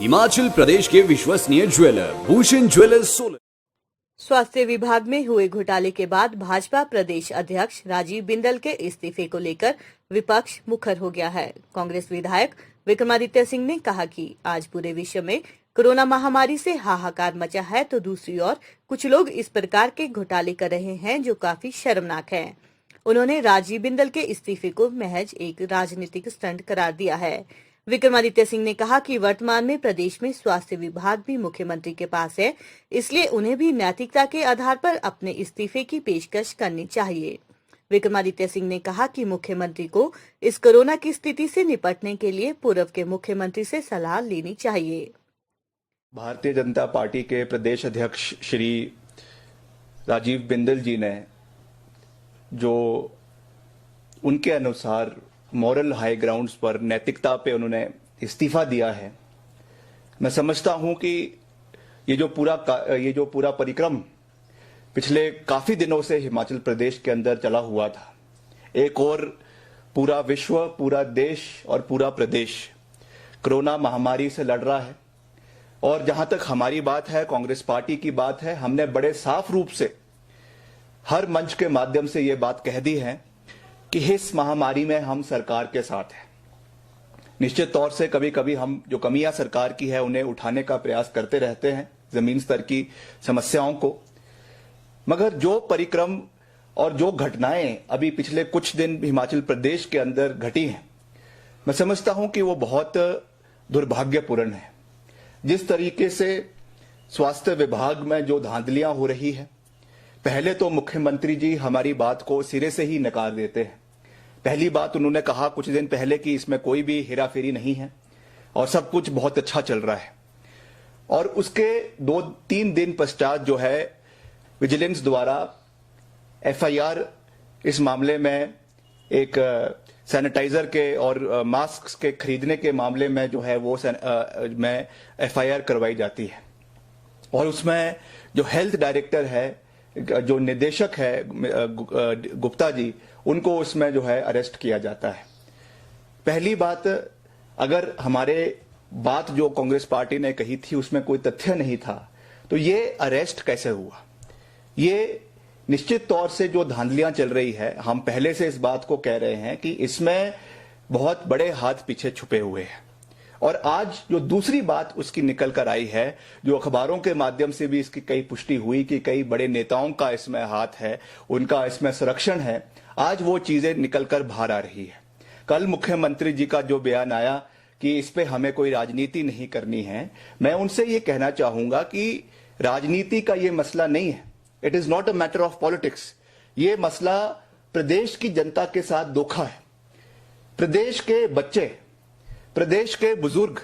हिमाचल प्रदेश के विश्वसनीय jeweller Bhushan jewellers Solan. स्वास्थ्य विभाग में हुए घोटाले के बाद भाजपा प्रदेश अध्यक्ष राजीव बिंदल के इस्तीफे को लेकर विपक्ष मुखर हो गया है। कांग्रेस विधायक विक्रमादित्य सिंह ने कहा कि आज पूरे विश्व में कोरोना महामारी से हाहाकार मचा है, तो दूसरी ओर कुछ लोग इस प्रकार के घोटाले कर रहे हैं जो काफी शर्मनाक है। उन्होंने राजीव बिंदल के इस्तीफे को महज एक राजनीतिक स्टंट करार दिया है। विक्रमादित्य सिंह ने कहा कि वर्तमान में प्रदेश में स्वास्थ्य विभाग भी मुख्यमंत्री के पास है, इसलिए उन्हें भी नैतिकता के आधार पर अपने इस्तीफे की पेशकश करनी चाहिए। विक्रमादित्य सिंह ने कहा कि मुख्यमंत्री को इस कोरोना की स्थिति से निपटने के लिए पूर्व के मुख्यमंत्री से सलाह लेनी चाहिए। भारतीय जनता पार्टी के प्रदेश अध्यक्ष श्री राजीव बिंदल जी ने जो उनके अनुसार मॉरल हाई ग्राउंड्स पर नैतिकता पे उन्होंने इस्तीफा दिया है, मैं समझता हूं कि ये जो पूरा परिक्रम पिछले काफी दिनों से हिमाचल प्रदेश के अंदर चला हुआ था, एक और पूरा विश्व, पूरा देश और पूरा प्रदेश कोरोना महामारी से लड़ रहा है। और जहां तक हमारी बात है, कांग्रेस पार्टी की बात है, हमने बड़े साफ रूप से हर मंच के माध्यम से ये बात कह दी है कि इस महामारी में हम सरकार के साथ हैं। निश्चित तौर से कभी कभी हम जो कमियां सरकार की है उन्हें उठाने का प्रयास करते रहते हैं, जमीन स्तर की समस्याओं को, मगर जो परिक्रम और जो घटनाएं अभी पिछले कुछ दिन हिमाचल प्रदेश के अंदर घटी हैं, मैं समझता हूं कि वो बहुत दुर्भाग्यपूर्ण है। जिस तरीके से स्वास्थ्य विभाग में जो धांधलियां हो रही है, पहले तो मुख्यमंत्री जी हमारी बात को सिरे से ही नकार देते हैं। पहली बात उन्होंने कहा कुछ दिन पहले कि इसमें कोई भी हेराफेरी नहीं है और सब कुछ बहुत अच्छा चल रहा है, और उसके 2-3 दिन पश्चात जो है विजिलेंस द्वारा एफआईआर इस मामले में एक सैनिटाइजर के और मास्क के खरीदने के मामले में जो है वो में एफआईआर करवाई जाती है, और उसमें जो हेल्थ डायरेक्टर है, जो निदेशक है गुप्ता जी, उनको उसमें जो है अरेस्ट किया जाता है। पहली बात, अगर हमारे बात जो कांग्रेस पार्टी ने कही थी उसमें कोई तथ्य नहीं था, तो ये अरेस्ट कैसे हुआ? ये निश्चित तौर से जो धांधलियां चल रही है, हम पहले से इस बात को कह रहे हैं कि इसमें बहुत बड़े हाथ पीछे छुपे हुए हैं। और आज जो दूसरी बात उसकी निकल कर आई है, जो अखबारों के माध्यम से भी इसकी कई पुष्टि हुई कि कई बड़े नेताओं का इसमें हाथ है, उनका इसमें संरक्षण है, आज वो चीजें निकल कर बाहर आ रही है। कल मुख्यमंत्री जी का जो बयान आया कि इस पे हमें कोई राजनीति नहीं करनी है, मैं उनसे ये कहना चाहूंगा कि राजनीति का ये मसला नहीं है। It is not a matter of politics. ये मसला प्रदेश की जनता के साथ धोखा है। प्रदेश के बच्चे, प्रदेश के बुजुर्ग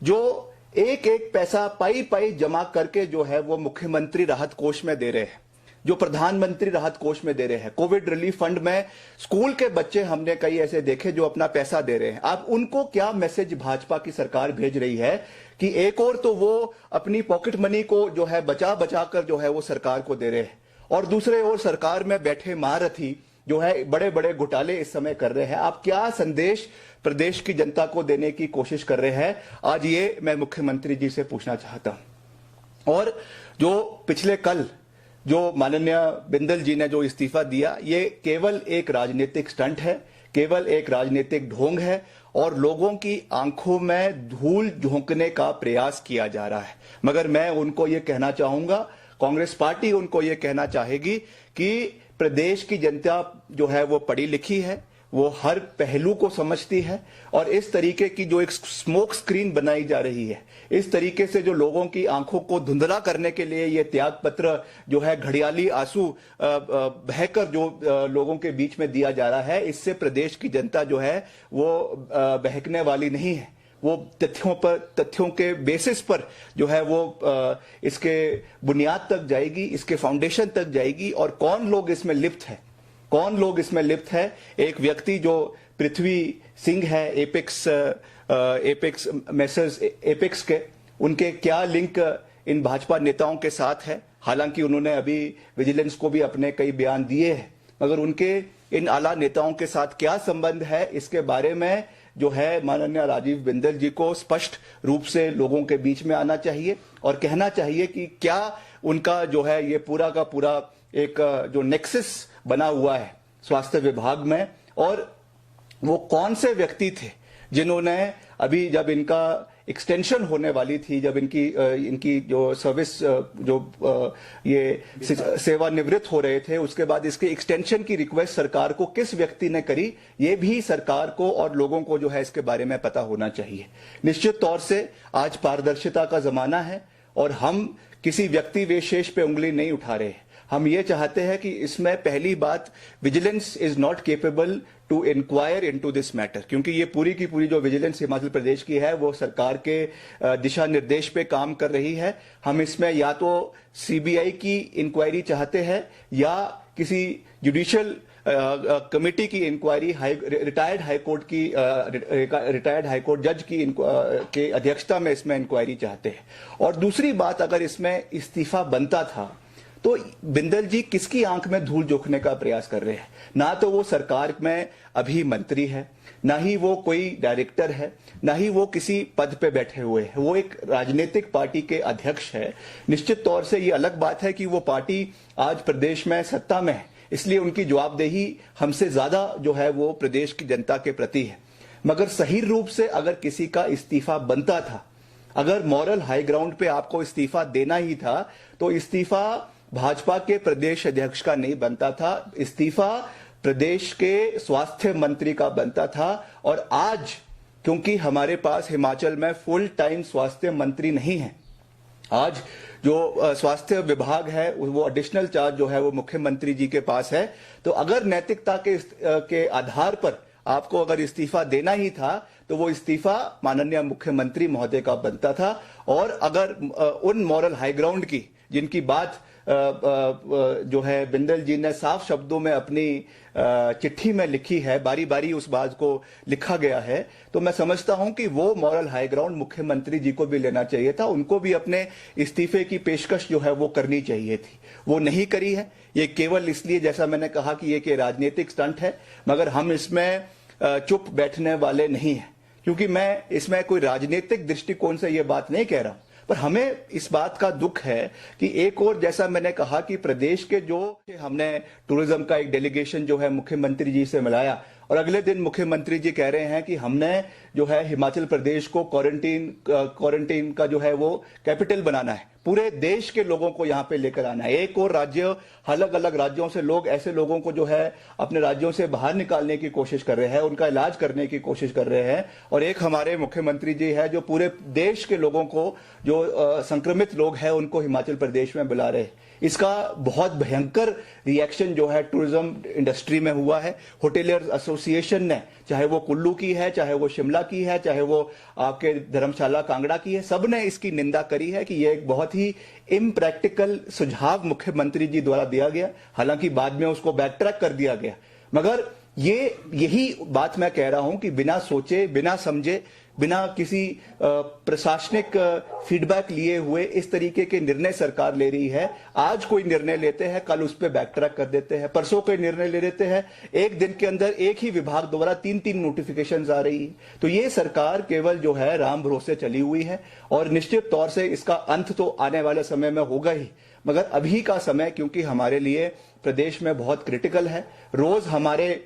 जो एक एक पैसा पाई पाई जमा करके जो है वो मुख्यमंत्री राहत कोष में दे रहे हैं, जो प्रधानमंत्री राहत कोष में दे रहे हैं, कोविड रिलीफ फंड में स्कूल के बच्चे हमने कई ऐसे देखे जो अपना पैसा दे रहे हैं। अब उनको क्या मैसेज भाजपा की सरकार भेज रही है कि एक और तो वो अपनी पॉकेट मनी को जो है बचा बचा कर जो है वो सरकार को दे रहे हैं, और दूसरे ओर सरकार में बैठे महारथी जो है बड़े बड़े घोटाले इस समय कर रहे हैं। आप क्या संदेश प्रदेश की जनता को देने की कोशिश कर रहे हैं? आज ये मैं मुख्यमंत्री जी से पूछना चाहता हूं। और जो पिछले कल जो माननीय बिंदल जी ने जो इस्तीफा दिया, ये केवल एक राजनीतिक स्टंट है, केवल एक राजनीतिक ढोंग है, और लोगों की आंखों में धूल झोंकने का प्रयास किया जा रहा है। मगर मैं उनको ये कहना चाहूंगा, कांग्रेस पार्टी उनको ये कहना चाहेगी कि प्रदेश की जनता जो है वो पढ़ी लिखी है, वो हर पहलू को समझती है, और इस तरीके की जो एक स्मोक स्क्रीन बनाई जा रही है, इस तरीके से जो लोगों की आंखों को धुंधला करने के लिए ये त्याग पत्र जो है घड़ियाली आंसू बहकर जो लोगों के बीच में दिया जा रहा है, इससे प्रदेश की जनता जो है वो बहकने वाली नहीं है। वो तथ्यों के बेसिस पर जो है वो इसके बुनियाद तक जाएगी, इसके फाउंडेशन तक जाएगी, और कौन लोग इसमें लिप्त है, कौन लोग इसमें लिप्त है। एक व्यक्ति जो पृथ्वी सिंह है, एपेक्स मैसर्स एपेक्स के, उनके क्या लिंक इन भाजपा नेताओं के साथ है? हालांकि उन्होंने अभी विजिलेंस को भी अपने कई बयान दिए हैं, मगर उनके इन आला नेताओं के साथ क्या संबंध है, इसके बारे में जो है माननीय राजीव बिंदल जी को स्पष्ट रूप से लोगों के बीच में आना चाहिए और कहना चाहिए कि क्या उनका जो है ये पूरा का पूरा एक जो नेक्सस बना हुआ है स्वास्थ्य विभाग में, और वो कौन से व्यक्ति थे जिन्होंने अभी जब इनका एक्सटेंशन होने वाली थी, जब इनकी जो सर्विस ये सेवानिवृत्त हो रहे थे, उसके बाद इसके एक्सटेंशन की रिक्वेस्ट सरकार को किस व्यक्ति ने करी, ये भी सरकार को और लोगों को जो है इसके बारे में पता होना चाहिए। निश्चित तौर से आज पारदर्शिता का जमाना है और हम किसी व्यक्ति विशेष पे उंगली नहीं उठा रहे। हम ये चाहते हैं कि इसमें पहली बात, vigilance is not capable to inquire into this matter, क्योंकि ये पूरी की पूरी जो विजिलेंस हिमाचल प्रदेश की है वो सरकार के दिशा निर्देश पे काम कर रही है। हम इसमें या तो सीबीआई की इंक्वायरी चाहते हैं या किसी जुडिशियल कमेटी की इंक्वायरी, रिटायर्ड हाईकोर्ट जज की के अध्यक्षता में इसमें इंक्वायरी चाहते हैं। और दूसरी बात, अगर इसमें इस्तीफा बनता था तो बिंदल जी किसकी आंख में धूल झोंकने का प्रयास कर रहे हैं? ना तो वो सरकार में अभी मंत्री है, ना ही वो कोई डायरेक्टर है, ना ही वो किसी पद पे बैठे हुए हैं। वो एक राजनीतिक पार्टी के अध्यक्ष है। निश्चित तौर से ये अलग बात है कि वो पार्टी आज प्रदेश में सत्ता में है, इसलिए उनकी जवाबदेही हमसे ज्यादा जो है वो प्रदेश की जनता के प्रति है। मगर सही रूप से अगर किसी का इस्तीफा बनता था, अगर मॉरल हाई ग्राउंड पे आपको इस्तीफा देना ही था, तो इस्तीफा भाजपा के प्रदेश अध्यक्ष का नहीं बनता था, इस्तीफा प्रदेश के स्वास्थ्य मंत्री का बनता था। और आज क्योंकि हमारे पास हिमाचल में फुल टाइम स्वास्थ्य मंत्री नहीं है, आज जो स्वास्थ्य विभाग है वो एडिशनल चार्ज जो है वो मुख्यमंत्री जी के पास है। तो अगर नैतिकता के आधार पर आपको अगर इस्तीफा देना ही था तो वो इस्तीफा माननीय मुख्यमंत्री महोदय का बनता था। और अगर उन मॉरल हाई ग्राउंड की जिनकी बात जो है बिंदल जी ने साफ शब्दों में अपनी चिट्ठी में लिखी है, बारी बारी उस बात को लिखा गया है, तो मैं समझता हूं कि वो मॉरल हाई ग्राउंड मुख्यमंत्री जी को भी लेना चाहिए था। उनको भी अपने इस्तीफे की पेशकश जो है वो करनी चाहिए थी, वो नहीं करी है। ये केवल इसलिए, जैसा मैंने कहा, कि ये कि राजनीतिक स्टंट है। मगर हम इसमें चुप बैठने वाले नहीं हैं, क्योंकि मैं इसमें कोई राजनीतिक दृष्टिकोण से ये बात नहीं कह रहा हूं। पर हमें इस बात का दुख है कि एक और, जैसा मैंने कहा, कि प्रदेश के जो हमने टूरिज्म का एक डेलीगेशन जो है मुख्यमंत्री जी से मिलाया, और अगले दिन मुख्यमंत्री जी कह रहे हैं कि हमने जो है हिमाचल प्रदेश को क्वारंटीन का जो है वो कैपिटल बनाना है, पूरे देश के लोगों को यहां पे लेकर आना है। एक और राज्य, अलग अलग राज्यों से लोग, ऐसे लोगों को जो है अपने राज्यों से बाहर निकालने की कोशिश कर रहे हैं, उनका इलाज करने की कोशिश कर रहे हैं। और एक हमारे मुख्यमंत्री जी है जो पूरे देश के लोगों को, जो संक्रमित लोग हैं, उनको हिमाचल प्रदेश में बुला रहे हैं। इसका बहुत भयंकर रिएक्शन जो है टूरिज्म इंडस्ट्री में हुआ है। होटेलियर्स एसोसिएशन ने, चाहे वो कुल्लू की है, चाहे वो शिमला की है, चाहे वो आपके धर्मशाला कांगड़ा की है, सब ने इसकी निंदा करी है कि यह एक बहुत ही इम्प्रैक्टिकल सुझाव मुख्यमंत्री जी द्वारा दिया गया। हालांकि बाद में उसको बैक ट्रैक कर दिया गया, मगर यही बात मैं कह रहा हूं कि बिना सोचे, बिना समझे, बिना किसी प्रशासनिक फीडबैक लिए हुए इस तरीके के निर्णय सरकार ले रही है। आज कोई निर्णय लेते हैं, कल उस पर बैक ट्रैक कर देते हैं, परसों कोई निर्णय ले लेते हैं, एक दिन के अंदर एक ही विभाग द्वारा 3-3 नोटिफिकेशंस आ रही है। तो ये सरकार केवल जो है राम भरोसे चली हुई है, और निश्चित तौर से इसका अंत तो आने वाले समय में होगा ही। मगर अभी का समय क्योंकि हमारे लिए प्रदेश में बहुत क्रिटिकल है, रोज हमारे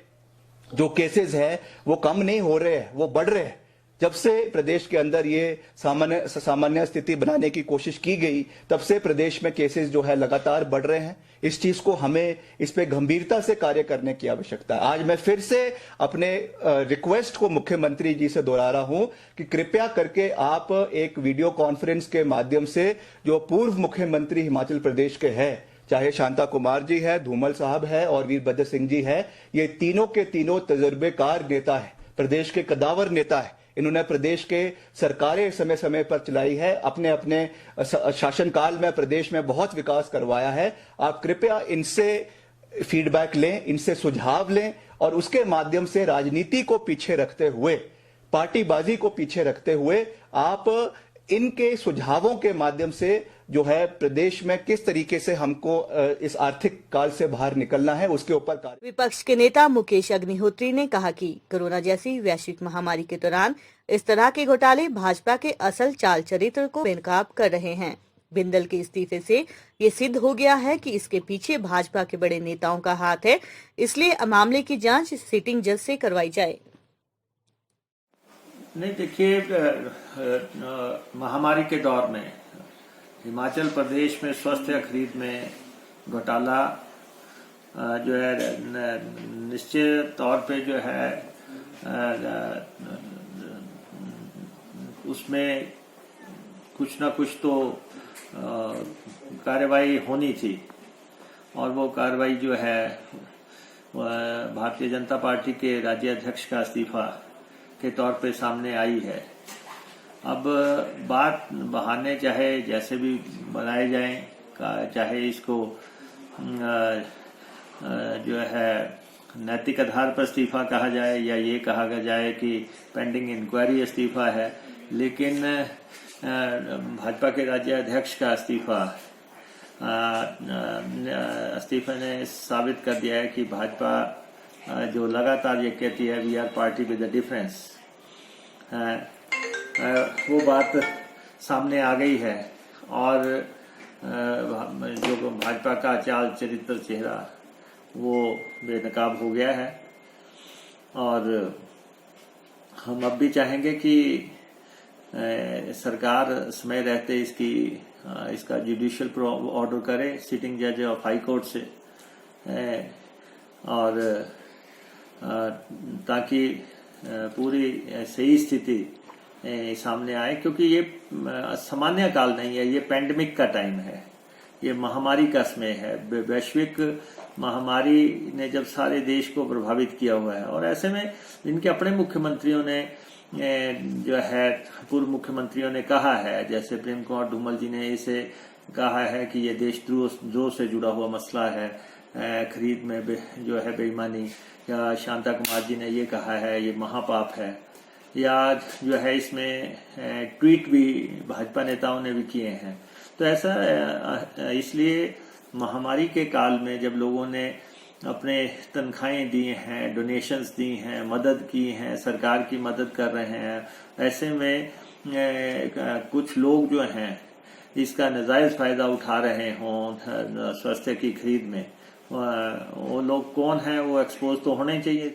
जो केसेस है वो कम नहीं हो रहे हैं, वो बढ़ रहे हैं। जब से प्रदेश के अंदर ये सामान्य स्थिति बनाने की कोशिश की गई, तब से प्रदेश में केसेस जो है लगातार बढ़ रहे हैं। इस चीज को हमें इस पे गंभीरता से कार्य करने की आवश्यकता है। आज मैं फिर से अपने रिक्वेस्ट को मुख्यमंत्री जी से दोहरा रहा हूं कि कृपया करके आप एक वीडियो कॉन्फ्रेंस के माध्यम से जो पूर्व मुख्यमंत्री हिमाचल प्रदेश के हैं, चाहे शांता कुमार जी है, धूमल साहब है और वीरभद्र सिंह जी है, ये तीनों के तीनों तजुर्बेकार नेता है, प्रदेश के कदावर नेता है। इन्होंने प्रदेश के सरकारें समय समय पर चलाई है, अपने अपने शासनकाल में प्रदेश में बहुत विकास करवाया है। आप कृपया इनसे फीडबैक लें, इनसे सुझाव लें, और उसके माध्यम से राजनीति को पीछे रखते हुए, पार्टीबाजी को पीछे रखते हुए, आप इनके सुझावों के माध्यम से जो है प्रदेश में किस तरीके से हमको इस आर्थिक काल से बाहर निकलना है, उसके ऊपर कार्य। विपक्ष के नेता मुकेश अग्निहोत्री ने कहा कि कोरोना जैसी वैश्विक महामारी के दौरान इस तरह के घोटाले भाजपा के असल चाल चरित्र को बेनकाब कर रहे हैं। बिंदल के इस्तीफे से ये सिद्ध हो गया है कि इसके पीछे भाजपा के बड़े नेताओं का हाथ है, इसलिए मामले की जांच सिटिंग जज से करवाई जाए। नहीं, देखिए, महामारी के दौर में हिमाचल प्रदेश में स्वास्थ्य खरीद में घोटाला जो है निश्चित तौर पे जो है उसमें कुछ ना कुछ तो कार्रवाई होनी थी, और वो कार्रवाई जो है भारतीय जनता पार्टी के राज्य अध्यक्ष का इस्तीफा के तौर पे सामने आई है। अब बात बहाने चाहे जैसे भी बनाए जाएं, चाहे इसको जो है नैतिक आधार पर इस्तीफा कहा जाए या ये कहा जाए कि पेंडिंग इंक्वायरी इस्तीफा है, लेकिन भाजपा के राज्य अध्यक्ष का इस्तीफे ने साबित कर दिया है कि भाजपा जो लगातार ये कहती है we are party with a difference, वो बात सामने आ गई है, और जो भाजपा का चाल चरित्र चेहरा वो बेनकाब हो गया है। और हम अब भी चाहेंगे कि सरकार समय रहते इसका जुडिशियल ऑर्डर करे सिटिंग जज ऑफ हाई कोर्ट से, और ताकि पूरी सही स्थिति सामने आए, क्योंकि ये सामान्य काल नहीं है, ये पैंडेमिक का टाइम है, ये महामारी का समय है। वैश्विक महामारी ने जब सारे देश को प्रभावित किया हुआ है, और ऐसे में इनके अपने मुख्यमंत्रियों ने जो है पूर्व मुख्यमंत्रियों ने कहा है, जैसे प्रेम कुमार धूमल जी ने इसे कहा है कि ये देशद्रोह से जुड़ा हुआ मसला है, खरीद में जो है बेईमानी, या शांता कुमार जी ने ये कहा है ये महापाप है, या जो है इसमें ट्वीट भी भाजपा नेताओं ने भी किए हैं। तो ऐसा इसलिए महामारी के काल में जब लोगों ने अपने तनख्वाहें दी हैं, डोनेशंस दी हैं, मदद की हैं, सरकार की मदद कर रहे हैं, ऐसे में कुछ लोग जो हैं इसका नाजायज फायदा उठा रहे हों स्वास्थ्य की खरीद में, वो लोग कौन हैं वो एक्सपोज तो होने चाहिए थे।